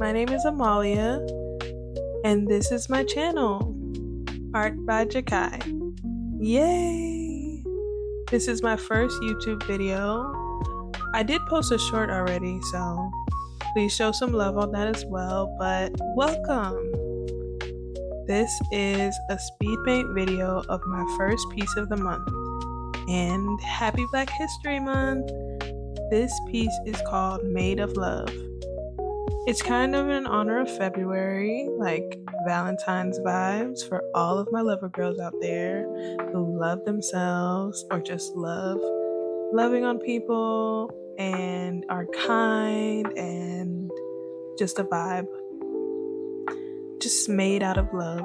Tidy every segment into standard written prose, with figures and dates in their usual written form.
My name is Amalia, and this is my channel, Art by Jakai. Yay! This is my first YouTube video. I did post a short already, so please show some love on that as well, but welcome! This is a speed paint video of my first piece of the month, and happy Black History Month! This piece is called Made of Love. It's kind of in honor of February, like Valentine's vibes for all of my lover girls out there who love themselves or just love loving on people and are kind and just a vibe. Just made out of love.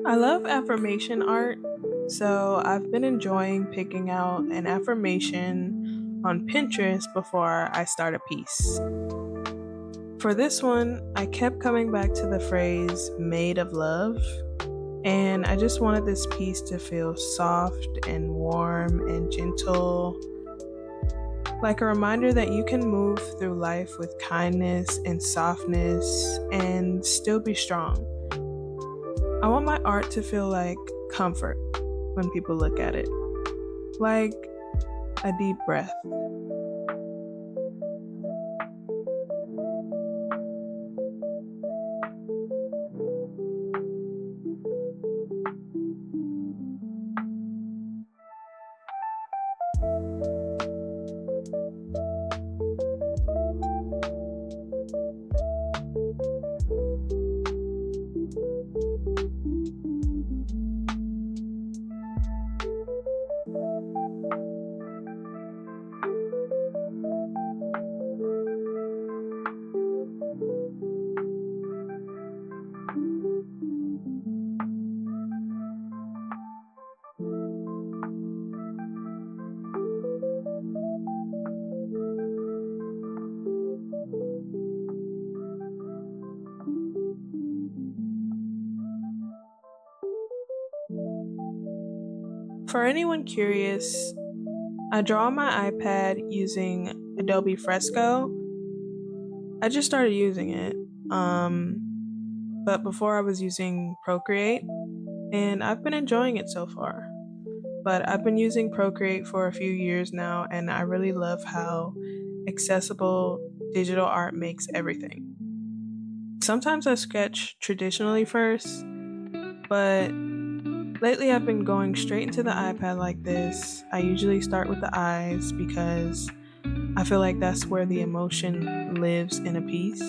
I love affirmation art, so I've been enjoying picking out an affirmation on Pinterest before I start a piece. For this one, I kept coming back to the phrase made of love, and I just wanted this piece to feel soft and warm and gentle, like a reminder that you can move through life with kindness and softness and still be strong. I want my art to feel like comfort when people look at it, like a deep breath. For anyone curious, I draw on my iPad using Adobe Fresco. I just started using it, but before I was using Procreate, and I've been enjoying it so far. But I've been using Procreate for a few years now, and I really love how accessible digital art makes everything. Sometimes I sketch traditionally first, but lately I've been going straight into the iPad like this. I usually start with the eyes because I feel like that's where the emotion lives in a piece.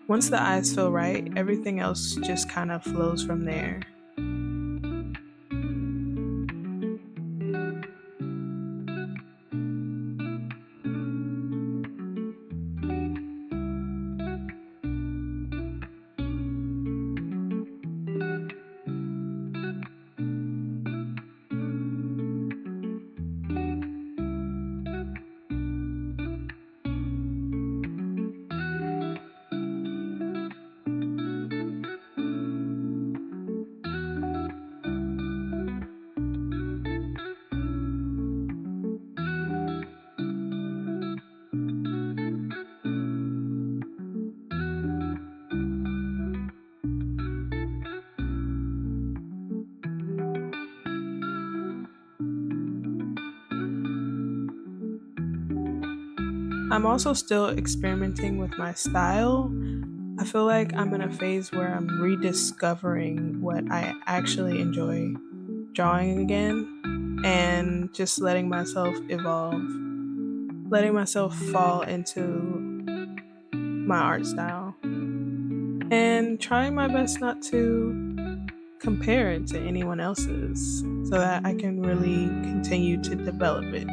Once the eyes feel right, everything else just kind of flows from there. I'm also still experimenting with my style. I feel like I'm in a phase where I'm rediscovering what I actually enjoy drawing again and just letting myself evolve, letting myself fall into my art style, and trying my best not to compare it to anyone else's so that I can really continue to develop it.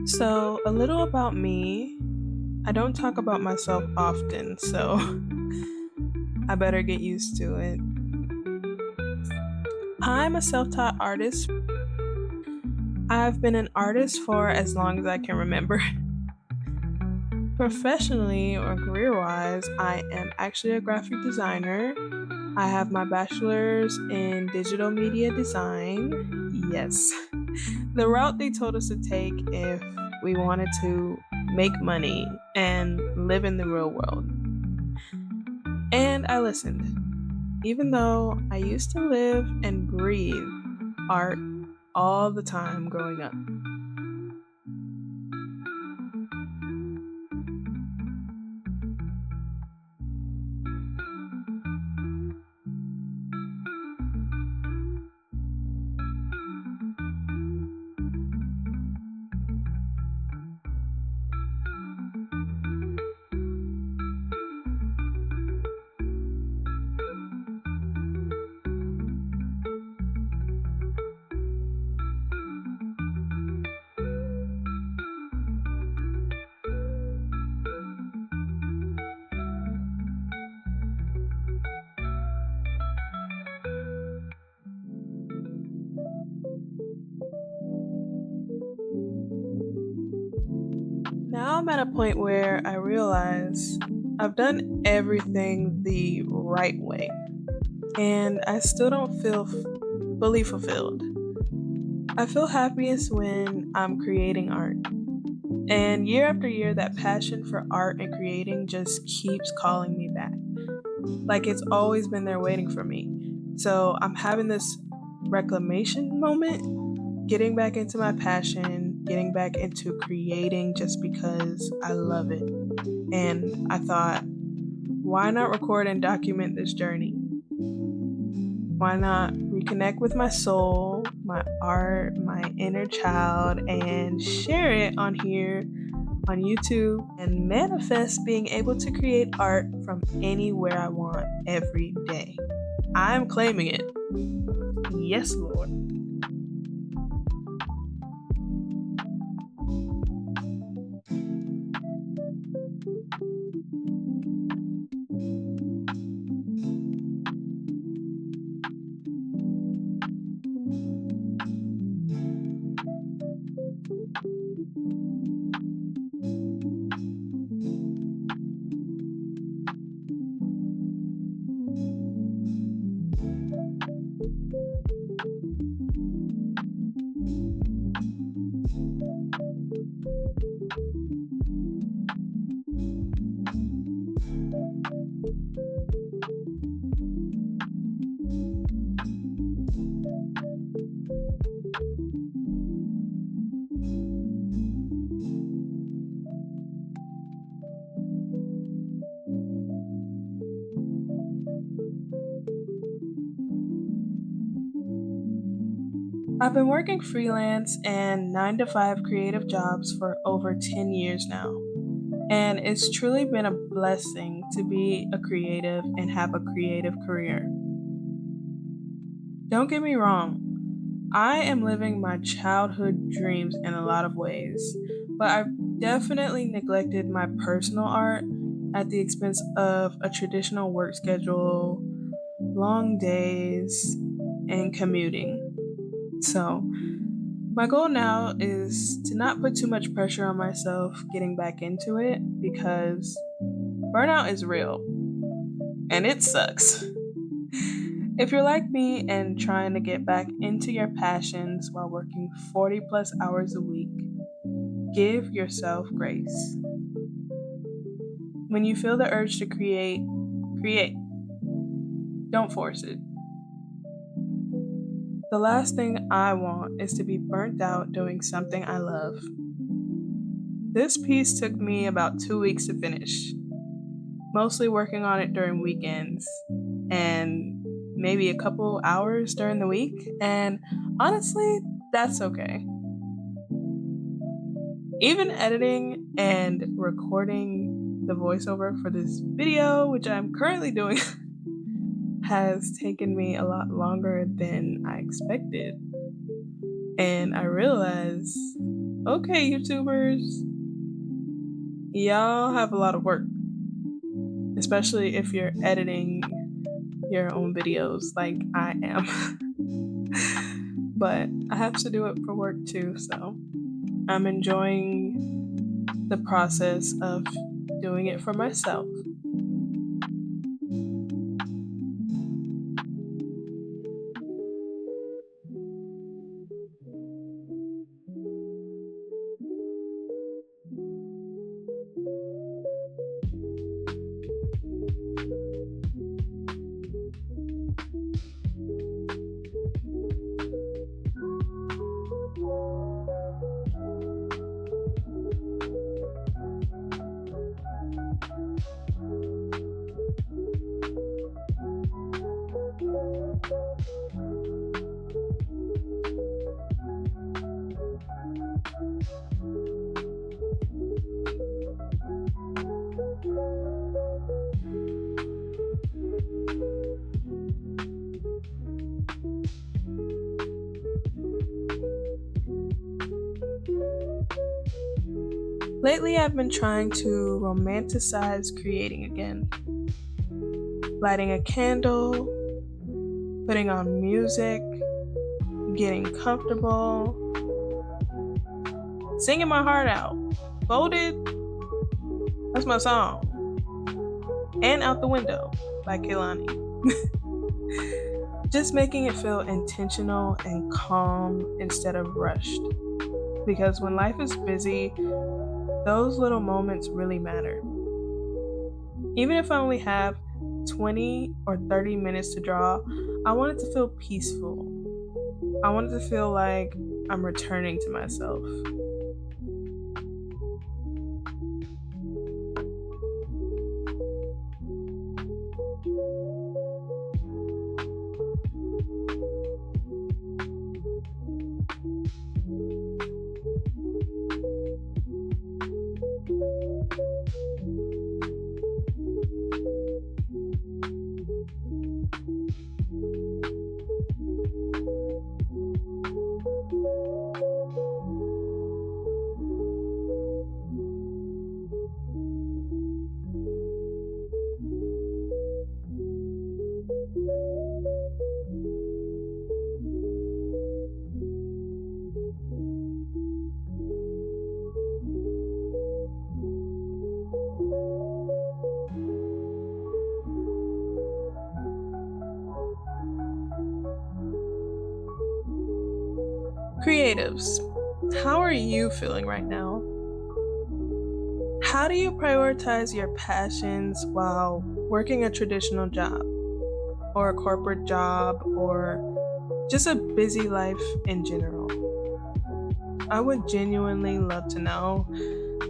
So, a little about me. I don't talk about myself often, so I better get used to it. I'm a self taught artist. I've been an artist for as long as I can remember. Professionally or career wise, I am actually a graphic designer. I have my bachelor's in digital media design. Yes, the route they told us to take if we wanted to make money and live in the real world. And I listened, even though I used to live and breathe art all the time growing up. Now I'm at a point where I realize I've done everything the right way, and I still don't feel fully fulfilled. I feel happiest when I'm creating art. And year after year, that passion for art and creating just keeps calling me back. Like it's always been there waiting for me. So I'm having this reclamation moment, getting back into my passion, getting back into creating just because I love it. And I thought, why not record and document this journey? Why not reconnect with my soul, my art, my inner child, and share it on here on YouTube and manifest being able to create art from anywhere I want every day? I'm claiming it. Yes, Lord. I've been working freelance and 9 to 5 creative jobs for over 10 years now. And it's truly been a blessing to be a creative and have a creative career. Don't get me wrong, I am living my childhood dreams in a lot of ways, but I've definitely neglected my personal art at the expense of a traditional work schedule, long days, and commuting. So, my goal now is to not put too much pressure on myself getting back into it because burnout is real and it sucks. If you're like me and trying to get back into your passions while working 40 plus hours a week, give yourself grace. When you feel the urge to create, create. Don't force it. The last thing I want is to be burnt out doing something I love. This piece took me about 2 weeks to finish, mostly working on it during weekends and maybe a couple hours during the week. And honestly, that's okay. Even editing and recording the voiceover for this video, which I'm currently doing, has taken me a lot longer than I expected. And I realize Okay, YouTubers, y'all have a lot of work, especially if you're editing your own videos like I am. But I have to do it for work too, so I'm enjoying the process of doing it for myself. Lately, I've been trying to romanticize creating again. Lighting a candle, putting on music, getting comfortable, singing my heart out. Folded, that's my song. And Out the Window by Kehlani. Just making it feel intentional and calm instead of rushed. Because when life is busy, those little moments really matter. Even if I only have 20 or 30 minutes to draw, I want it to feel peaceful. I want it to feel like I'm returning to myself. Creatives, how are you feeling right now? How do you prioritize your passions while working a traditional job, or a corporate job, or just a busy life in general? I would genuinely love to know.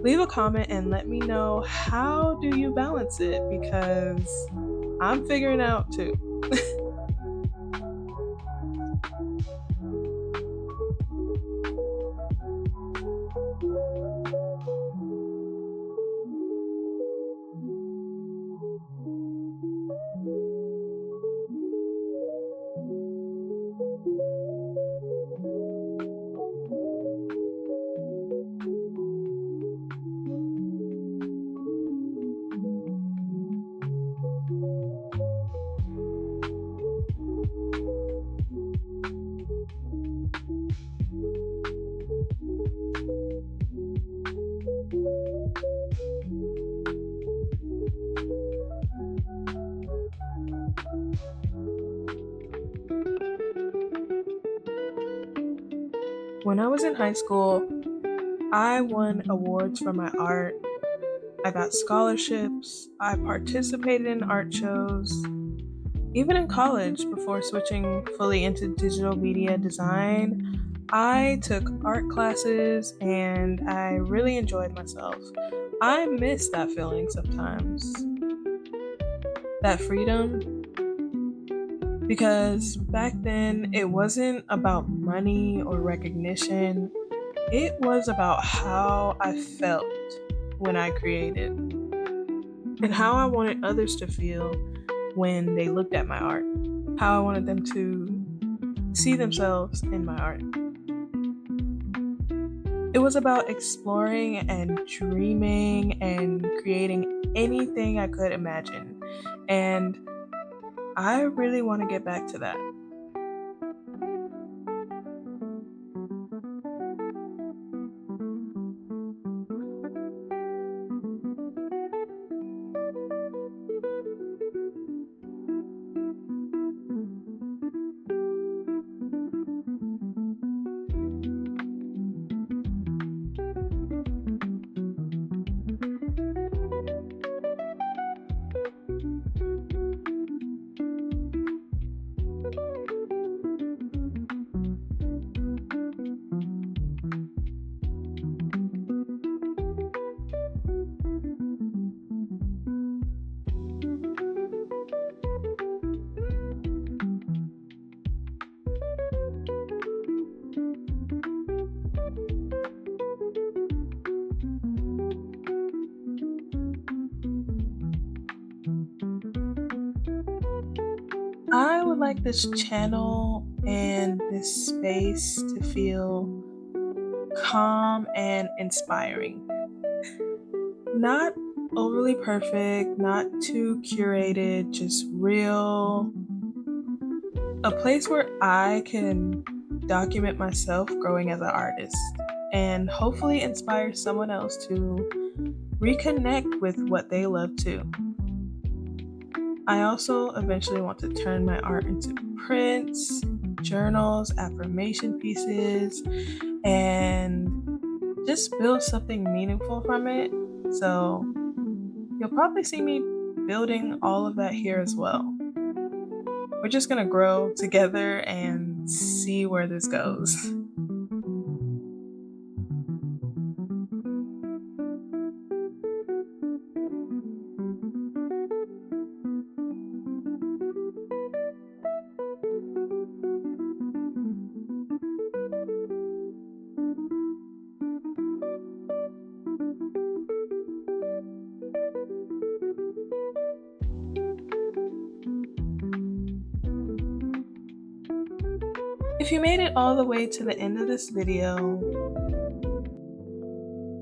Leave a comment and let me know, how do you balance it, because I'm figuring it out too. When I was in high school, I won awards for my art. I got scholarships. I participated in art shows. Even in college, before switching fully into digital media design, I took art classes and I really enjoyed myself. I miss that feeling sometimes, that freedom. Because back then, it wasn't about money or recognition. It was about how I felt when I created and how I wanted others to feel when they looked at my art, how I wanted them to see themselves in my art. It was about exploring and dreaming and creating anything I could imagine. And I really want to get back to that. I would like this channel and this space to feel calm and inspiring. Not overly perfect, not too curated, just real. A place where I can document myself growing as an artist and hopefully inspire someone else to reconnect with what they love too. I also eventually want to turn my art into prints, journals, affirmation pieces, and just build something meaningful from it. So you'll probably see me building all of that here as well. We're just gonna grow together and see where this goes. If you made it all the way to the end of this video,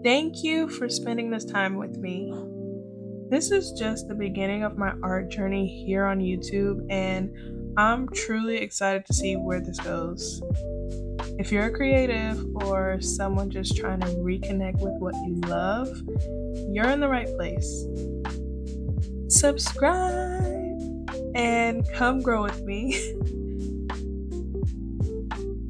thank you for spending this time with me. This is just the beginning of my art journey here on YouTube, and I'm truly excited to see where this goes. If you're a creative or someone just trying to reconnect with what you love, you're in the right place. Subscribe and come grow with me.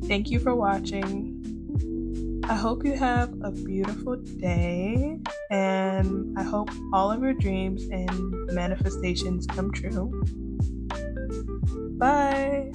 Thank you for watching. I hope you have a beautiful day, and I hope all of your dreams and manifestations come true. Bye.